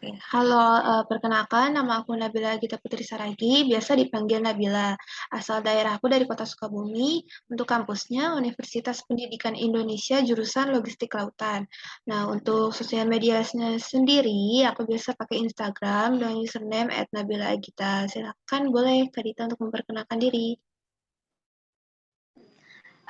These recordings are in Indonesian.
Oke, halo, perkenalkan nama aku Nabila Gita Putri Saragi, biasa dipanggil Nabila. Asal daerahku dari Kota Sukabumi, untuk kampusnya Universitas Pendidikan Indonesia jurusan Logistik Lautan. Nah, untuk sosial medianya sendiri, aku biasa pakai Instagram dengan username @nabilaagita. Silakan boleh Kak Dita untuk memperkenalkan diri.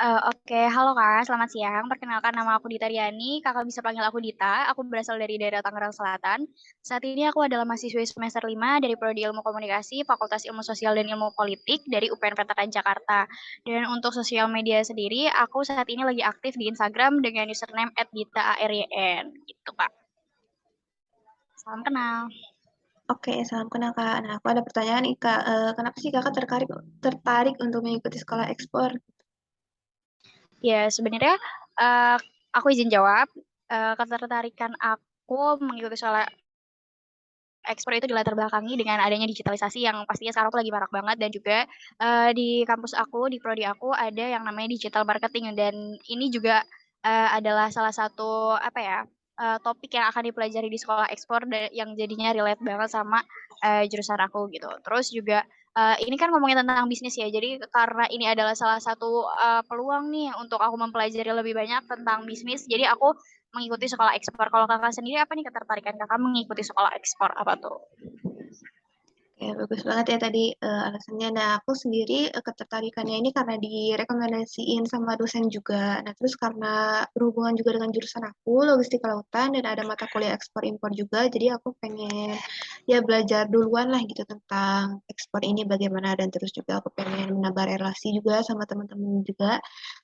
Oke, halo Kak, selamat siang. Perkenalkan nama aku Dita Riani, Kakak bisa panggil aku Dita. Aku berasal dari daerah Tangerang Selatan. Saat ini aku adalah mahasiswi semester 5 dari Prodi Ilmu Komunikasi, Fakultas Ilmu Sosial dan Ilmu Politik dari UPN Petakan Jakarta. Dan untuk sosial media sendiri, aku saat ini lagi aktif di Instagram dengan username @dita_aryn, gitu Kak. Salam kenal. Oke, salam kenal Kak. Nah, aku ada pertanyaan nih Kak. Kenapa sih Kakak tertarik untuk mengikuti sekolah ekspor? Ya, sebenarnya uh, aku izin jawab. Ketertarikan aku mengikuti soal ekspor itu dilatar belakangi dengan adanya digitalisasi yang pastinya sekarang tuh lagi marak banget dan juga di kampus aku, di prodi aku ada yang namanya digital marketing dan ini juga adalah salah satu apa ya topik yang akan dipelajari di sekolah ekspor yang jadinya relate banget sama jurusan aku gitu. Terus juga ini kan ngomongin tentang bisnis ya, jadi karena ini adalah salah satu peluang nih untuk aku mempelajari lebih banyak tentang bisnis, jadi aku mengikuti sekolah ekspor. Kalau Kakak sendiri apa nih ketertarikan Kakak mengikuti sekolah ekspor, apa tuh? Ya, bagus banget ya tadi alasannya. Nah, aku sendiri ketertarikannya ini karena direkomendasiin sama dosen juga. Nah, terus karena berhubungan juga dengan jurusan aku, logistik kelautan, dan ada mata kuliah ekspor impor juga, jadi aku pengen ya belajar duluan lah gitu tentang ekspor ini bagaimana, dan terus juga aku pengen menambah relasi juga sama teman-teman juga.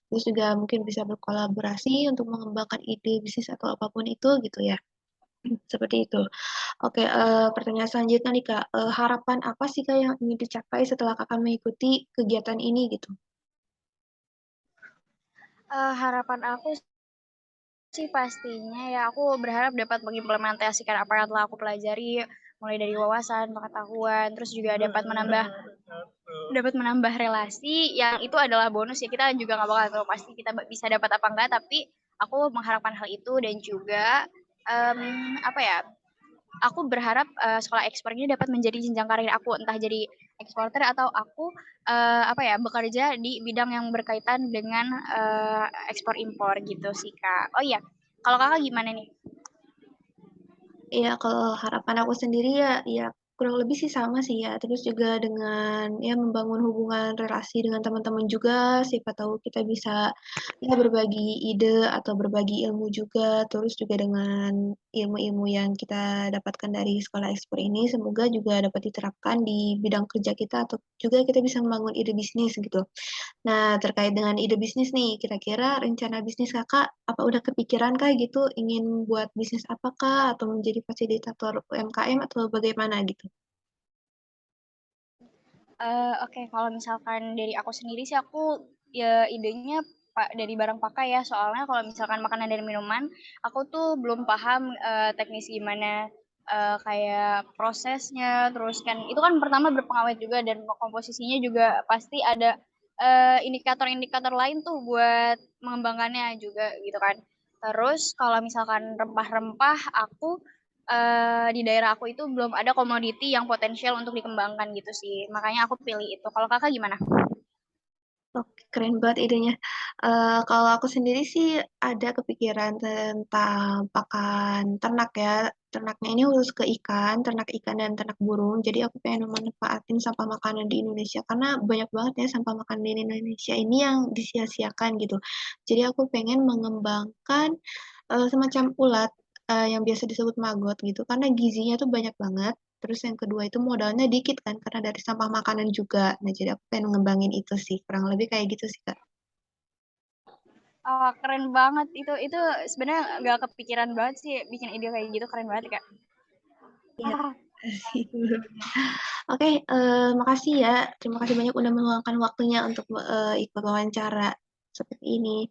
Terus juga mungkin bisa berkolaborasi untuk mengembangkan ide bisnis atau apapun itu gitu ya. Seperti itu. Oke, pertanyaan selanjutnya nih Kak, harapan apa sih Kak yang ingin dicapai setelah Kakak mengikuti kegiatan ini gitu? Harapan aku sih pastinya ya aku berharap dapat mengimplementasikan apa yang telah aku pelajari, mulai dari wawasan, pengetahuan, terus juga dapat menambah relasi yang itu adalah bonus ya, kita juga nggak bakal tahu pasti kita bisa dapat apa enggak, tapi aku mengharapkan hal itu dan juga, apa ya, aku berharap sekolah ekspor ini dapat menjadi jenjang karir aku, entah jadi eksporter atau aku apa ya bekerja di bidang yang berkaitan dengan ekspor impor gitu sih Kak. Oh iya, kalau Kakak gimana nih? Iya, kalau harapan aku sendiri ya, ya kurang lebih sih sama sih ya. Terus juga dengan ya membangun hubungan relasi dengan teman-teman juga, siapa tahu kita bisa ya berbagi ide atau berbagi ilmu juga. Terus juga dengan ilmu-ilmu yang kita dapatkan dari sekolah ekspor ini, semoga juga dapat diterapkan di bidang kerja kita atau juga kita bisa membangun ide bisnis gitu. Nah, terkait dengan ide bisnis nih, kira-kira rencana bisnis kakak apa udah kepikiran kah gitu, ingin buat bisnis apakah atau menjadi fasilitator UMKM atau bagaimana gitu? Oke, kalau misalkan dari aku sendiri sih aku ya idenya dari barang pakai ya, soalnya kalau misalkan makanan dan minuman, aku tuh belum paham teknis gimana kayak prosesnya, terus kan itu kan pertama berpengawet juga dan komposisinya juga pasti ada indikator-indikator lain tuh buat mengembangkannya juga gitu kan. Terus kalau misalkan rempah-rempah, aku di daerah aku itu belum ada komoditi yang potensial untuk dikembangkan gitu sih, makanya aku pilih itu. Kalau Kakak gimana? Oke, keren banget idenya. Kalau aku sendiri sih ada kepikiran tentang pakan ternak ya. Ternaknya ini khusus ke ikan, ternak ikan dan ternak burung. Jadi aku pengen memanfaatin sampah makanan di Indonesia karena banyak banget ya sampah makanan di Indonesia ini yang disia-siakan gitu. Jadi aku pengen mengembangkan semacam ulat yang biasa disebut maggot gitu karena gizinya tuh banyak banget. Terus yang kedua itu modalnya dikit kan karena dari sampah makanan juga. Nah, jadi aku pengen ngembangin itu sih. Kurang lebih kayak gitu sih, Kak. Oh, keren banget itu sebenarnya nggak kepikiran banget sih bikin ide kayak gitu, keren banget Kak. Iya. Oke, makasih ya. Terima kasih banyak udah meluangkan waktunya untuk ikut wawancara seperti ini.